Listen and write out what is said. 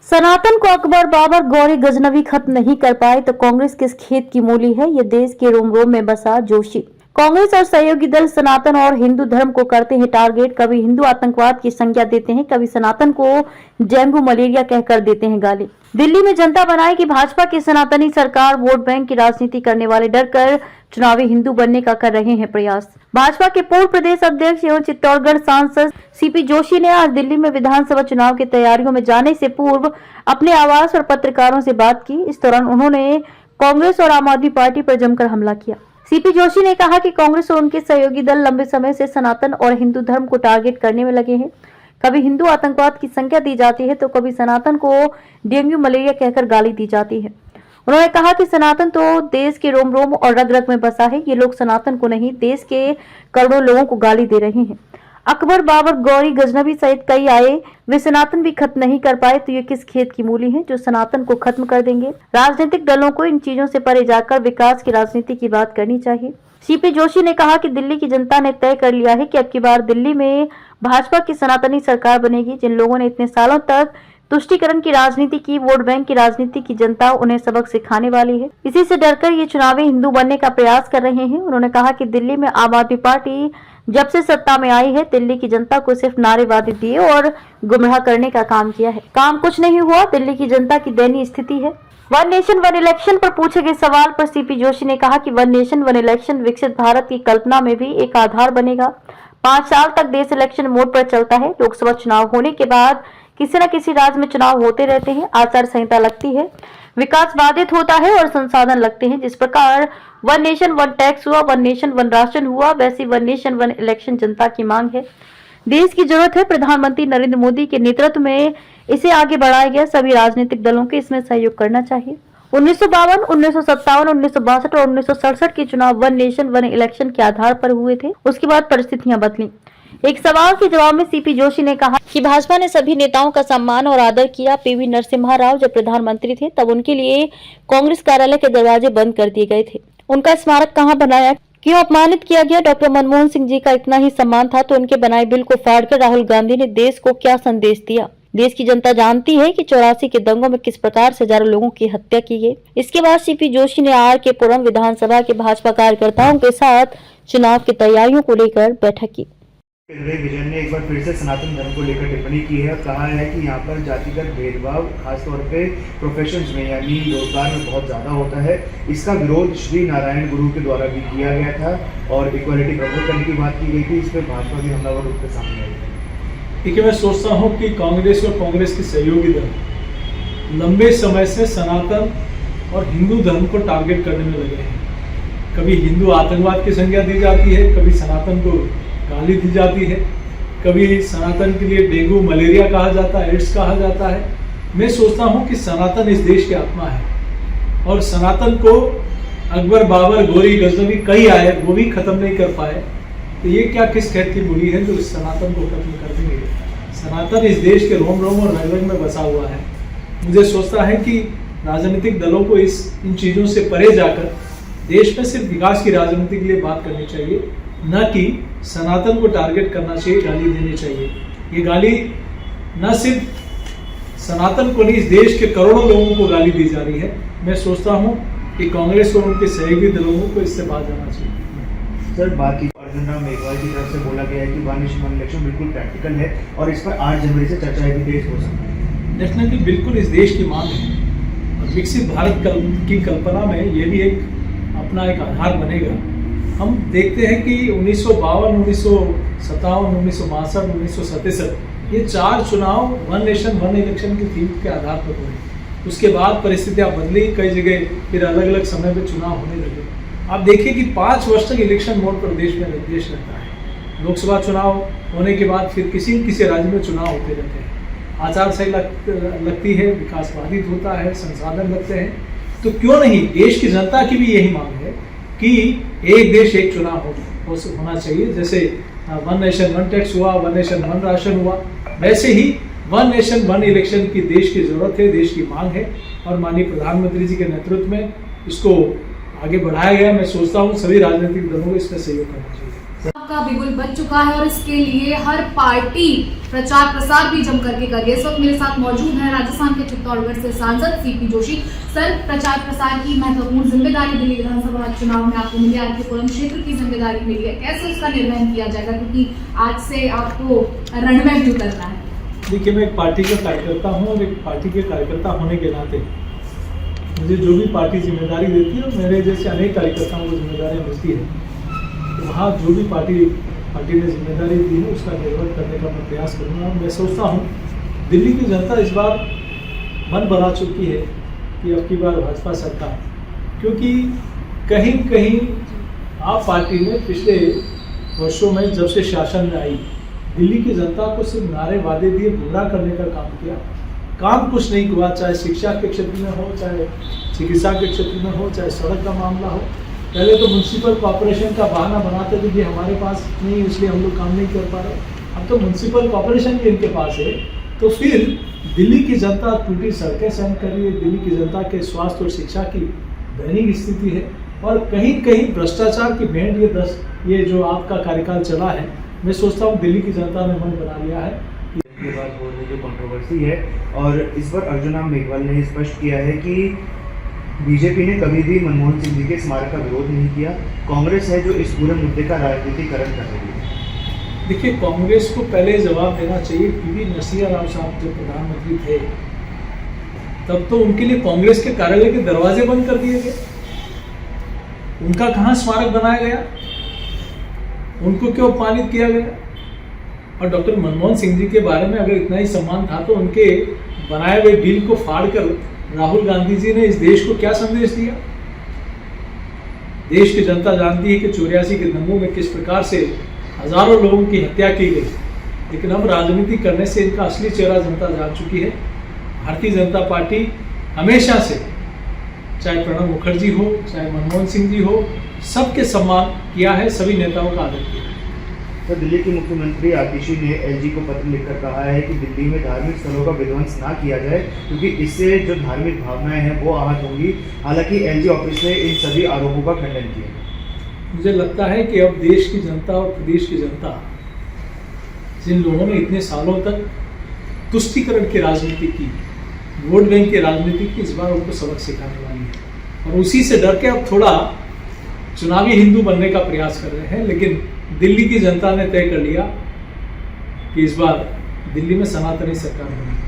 सनातन को अकबर बाबर गौरी गजनवी खत्म नहीं कर पाए तो कांग्रेस किस खेत की मूली है, ये देश के रोम रोम में बसा जोशी। कांग्रेस और सहयोगी दल सनातन और हिंदू धर्म को करते हैं टारगेट। कभी हिंदू आतंकवाद की संज्ञा देते हैं, कभी सनातन को डेंगू मलेरिया कहकर देते हैं गाली। दिल्ली में जनता बनाएगी भाजपा की सनातनी सरकार। वोट बैंक की राजनीति करने वाले डर कर चुनावी हिंदू बनने का कर रहे हैं प्रयास। भाजपा के पूर्व प्रदेश अध्यक्ष एवं चित्तौड़गढ़ सांसद सीपी जोशी ने आज दिल्ली में विधानसभा चुनाव की तैयारियों में जाने से पूर्व अपने आवास पर पत्रकारों से बात की। इस दौरान उन्होंने कांग्रेस और आम आदमी पार्टी पर जमकर हमला किया। सीपी जोशी ने कहा कि कांग्रेस और उनके सहयोगी दल लंबे समय से सनातन और हिंदू धर्म को टारगेट करने में लगे हैं। कभी हिंदू आतंकवाद की संज्ञा दी जाती है तो कभी सनातन को डेंगू मलेरिया कहकर गाली दी जाती है। उन्होंने कहा कि सनातन तो देश के रोम रोम और रग रग में बसा है। ये लोग सनातन को नहीं, देश के करोड़ों लोगों को गाली दे रहे हैं। अकबर बाबर गौरी गजनवी सहित कई आए, वे सनातन भी खत्म नहीं कर पाए तो ये किस खेत की मूली है जो सनातन को खत्म कर देंगे। राजनीतिक दलों को इन चीजों से परे जाकर विकास की राजनीति की बात करनी चाहिए। सीपी जोशी ने कहा कि दिल्ली की जनता ने तय कर लिया है कि अब की बार दिल्ली में भाजपा की सनातनी सरकार बनेगी। जिन लोगों ने इतने सालों तक तुष्टीकरण की राजनीति की, वोट बैंक की राजनीति की, जनता उन्हें सबक सिखाने वाली है। इसी से डरकर ये चुनावी हिंदू बनने का प्रयास कर रहे हैं। उन्होंने कहा कि दिल्ली में आम आदमी पार्टी जब से सत्ता में आई है, दिल्ली की जनता को सिर्फ नारेबाजी दिए और गुमराह करने का काम किया है। काम कुछ नहीं हुआ। दिल्ली की जनता की दयनीय स्थिति है। वन नेशन वन इलेक्शन पर पूछे गए सवाल पर सीपी जोशी ने कहा कि वन नेशन वन इलेक्शन विकसित भारत की कल्पना में भी एक आधार बनेगा। 5 साल तक देश इलेक्शन मोड पर चलता है। लोकसभा चुनाव होने के बाद किसी न किसी राज्य में चुनाव होते रहते हैं, आचार संहिता लगती है, विकास बाधित होता है और संसाधन लगते हैं। जिस प्रकार वन नेशन वन टैक्स हुआ, वन नेशन वन राशन हुआ, वैसी वन नेशन वन इलेक्शन जनता की मांग है, देश की जरूरत है। प्रधानमंत्री नरेंद्र मोदी के नेतृत्व में इसे आगे बढ़ाया गया। सभी राजनीतिक दलों को इसमें सहयोग करना चाहिए। 1952, 1957, 1962 और 1967 के चुनाव वन नेशन वन इलेक्शन के आधार पर हुए थे। उसके बाद परिस्थितियां बदली। एक सवाल के जवाब में सीपी जोशी ने कहा कि भाजपा ने सभी नेताओं का सम्मान और आदर किया। पीवी नरसिम्हा राव जब प्रधानमंत्री थे तब उनके लिए कांग्रेस कार्यालय के दरवाजे बंद कर दिए गए थे। उनका स्मारक कहां बनाया, क्यों अपमानित किया गया? डॉक्टर मनमोहन सिंह जी का इतना ही सम्मान था तो उनके बनाए बिल को फाड़कर राहुल गांधी ने देश को क्या संदेश दिया? देश की जनता जानती है कि 84 के दंगों में किस प्रकार से हजारों लोगों की हत्या की गई। इसके बाद सीपी जोशी ने आर.के. पुरम विधानसभा के भाजपा कार्यकर्ताओं के साथ चुनाव की तैयारियों को लेकर बैठक की। विजन ने एक बार फिर से सनातन धर्म को लेकर टिप्पणी की है। कहा है कि यहाँ पर जातिगत भेदभाव खासतौर पे प्रोफेशंस में यानी रोजगार में बहुत ज़्यादा होता है। इसका विरोध श्री नारायण गुरु के द्वारा भी किया गया था और इक्वालिटी प्रमोट करने की बात की गई थी। इस पर भाजपा भी हमलावर रूप से सामने आई है। देखिए, मैं सोचता हूँ कि कांग्रेस और कांग्रेस के सहयोगी दल लंबे समय से सनातन और हिंदू धर्म को टारगेट करने में लगे हैं। कभी हिंदू आतंकवाद की संज्ञा दी जाती है, कभी सनातन को गाली दी जाती है, कभी सनातन के लिए डेंगू मलेरिया कहा जाता है, एड्स कहा जाता है। मैं सोचता हूँ कि सनातन इस देश की आत्मा है और सनातन को अकबर बाबर गौरी गजनवी कई आए, वो भी खत्म नहीं कर पाए तो ये क्या किस खेत की मूली है जो इस सनातन को खत्म कर देंगे। सनातन इस देश के रोम रोम और रग रग में बसा हुआ है। मुझे सोचता है कि राजनीतिक दलों को इन चीज़ों से परे जाकर देश में सिर्फ विकास की राजनीति के लिए बात करनी चाहिए, न कि सनातन को टारगेट करना चाहिए, गाली देनी चाहिए। ये गाली न सिर्फ सनातन को नहीं, इस देश के करोड़ों लोगों को गाली दी जा रही है। मैं सोचता हूँ कि कांग्रेस और उनके सहयोगी दलों को इससे बात जाना चाहिए। सर, बाकी अर्जुन राम मेघवाल की तरफ से बोला गया है कि वन नेशन वन इलेक्शन बिल्कुल प्रैक्टिकल है और इस पर 8 जनवरी से चर्चा भी तेज हो सकती है। डेफिनेटली बिल्कुल इस देश की मांग है और विकसित भारत की कल्पना में ये भी एक अपना एक आधार बनेगा। हम देखते हैं कि 1952, 1957, 1962, 1967 ये 4 चुनाव वन नेशन वन इलेक्शन की थीम के आधार पर हुए। उसके बाद परिस्थितियां बदली, कई जगह फिर अलग अलग समय पे चुनाव होने लगे। आप देखिए कि 5 वर्ष तक इलेक्शन मोड पर देश रहता है। लोकसभा चुनाव होने के बाद फिर किसी राज्य में चुनाव होते रहते हैं। आचार संहिता लगती है, विकास बाधित होता है, संसाधन लगते हैं। तो क्यों नहीं, देश की जनता की भी यही मांग है कि एक देश एक चुनाव होना चाहिए। जैसे वन नेशन वन टैक्स हुआ, वन नेशन वन राशन हुआ, वैसे ही वन नेशन वन इलेक्शन की देश की जरूरत है, देश की मांग है और माननीय प्रधानमंत्री जी के नेतृत्व में इसको आगे बढ़ाया गया। मैं सोचता हूँ सभी राजनीतिक दलों को इसमें सहयोग करना चाहिए। का बिगुल बच चुका है और इसके लिए हर पार्टी प्रचार प्रसार भी जम करके करिए। इस वक्त मेरे साथ मौजूद हैं राजस्थान के चित्तौड़गढ़ से सांसद सीपी जोशी। सर, प्रचार प्रसार की महत्वपूर्ण जिम्मेदारी दिल्ली विधानसभा चुनाव में आपको मिली, आरकेपुरम क्षेत्र की जिम्मेदारी मिली है, कैसे उसका निर्वहन किया जाएगा, क्योंकि आज से आपको रण में भी उतरना है? देखिए, मैं एक पार्टी का कार्यकर्ता हूँ और एक पार्टी के कार्यकर्ता होने के नाते मुझे जो भी पार्टी जिम्मेदारी देती है, मेरे जैसे अनेक कार्यकर्ताओं को जिम्मेदारियाँ मिलती है, तो वहाँ जो भी पार्टी ने जिम्मेदारी दी है उसका निर्वहन करने का मैं प्रयास करूँगा। मैं सोचता हूँ दिल्ली की जनता इस बार मन बना चुकी है कि अब की बार भाजपा सरकार, क्योंकि कहीं कहीं आप पार्टी ने पिछले वर्षों में जब से शासन में आई, दिल्ली की जनता को सिर्फ नारे वादे दिए गुमराह करने का काम किया, काम कुछ नहीं हुआ। चाहे शिक्षा के क्षेत्र में हो, चाहे चिकित्सा के क्षेत्र में हो, चाहे सड़क का मामला हो। पहले तो म्यूनसिपल कॉर्पोरेशन का बहाना बनाते थे कि हमारे पास नहीं, इसलिए हम लोग काम नहीं कर पा रहे। अब तो म्यूनसिपल कॉर्पोरेशन भी इनके पास है, तो फिर दिल्ली की जनता टूटी सड़कें सहन कर रही है, दिल्ली की जनता के स्वास्थ्य और शिक्षा की दयनीय स्थिति है, और कहीं कहीं भ्रष्टाचार की भेंट ये जो आपका कार्यकाल चला है, मैं सोचता हूँ दिल्ली की जनता ने मन बना लिया है। के बाद हो रही जो कंट्रोवर्सी है, और इस पर अर्जुन राम मेघवाल ने स्पष्ट किया है कि बीजेपी ने कभी भी मनमोहन सिंह जी के स्मारक का विरोध नहीं किया, कांग्रेस है जो इस पूरे मुद्दे का राजनीतिकरण कर रही है। देखिए, कांग्रेस को पहले जवाब देना चाहिए। पीवी नरसिम्हा राव साहब जब प्रधानमंत्री थे तब तो उनके लिए कांग्रेस के कार्यालय के दरवाजे बंद कर दिए गए, उनका कहाँ स्मारक बनाया गया, उनको क्यों अपमानित किया गया? और डॉक्टर मनमोहन सिंह जी के बारे में अगर इतना ही सम्मान था तो उनके बनाए हुए बिल को फाड़कर राहुल गांधी जी ने इस देश को क्या संदेश दिया? देश की जनता जानती है कि 84 के दंगों में किस प्रकार से हजारों लोगों की हत्या की गई, लेकिन अब राजनीति करने से इनका असली चेहरा जनता जान चुकी है। भारतीय जनता पार्टी हमेशा से, चाहे प्रणब मुखर्जी हो, चाहे मनमोहन सिंह जी हो, सबके सम्मान किया है, सभी नेताओं का आदर किया है। तो दिल्ली के मुख्यमंत्री आतिशी ने एलजी को पत्र लिखकर कहा है कि दिल्ली में धार्मिक स्थलों का विध्वंस ना किया जाए, क्योंकि इससे जो धार्मिक भावनाएं हैं वो आहत होंगी। हालांकि एलजी ऑफिस ने इन सभी आरोपों का खंडन किया। मुझे लगता है कि अब देश की जनता और प्रदेश की जनता, जिन लोगों ने इतने सालों तक तुष्टीकरण की राजनीति की, वोट बैंक की राजनीति की, इस बार उनको सबक सिखाने वाली है, और उसी से डर के अब थोड़ा चुनावी हिंदू बनने का प्रयास कर रहे हैं। लेकिन दिल्ली की जनता ने तय कर लिया कि इस बार दिल्ली में सनातनी सरकार बनेगी।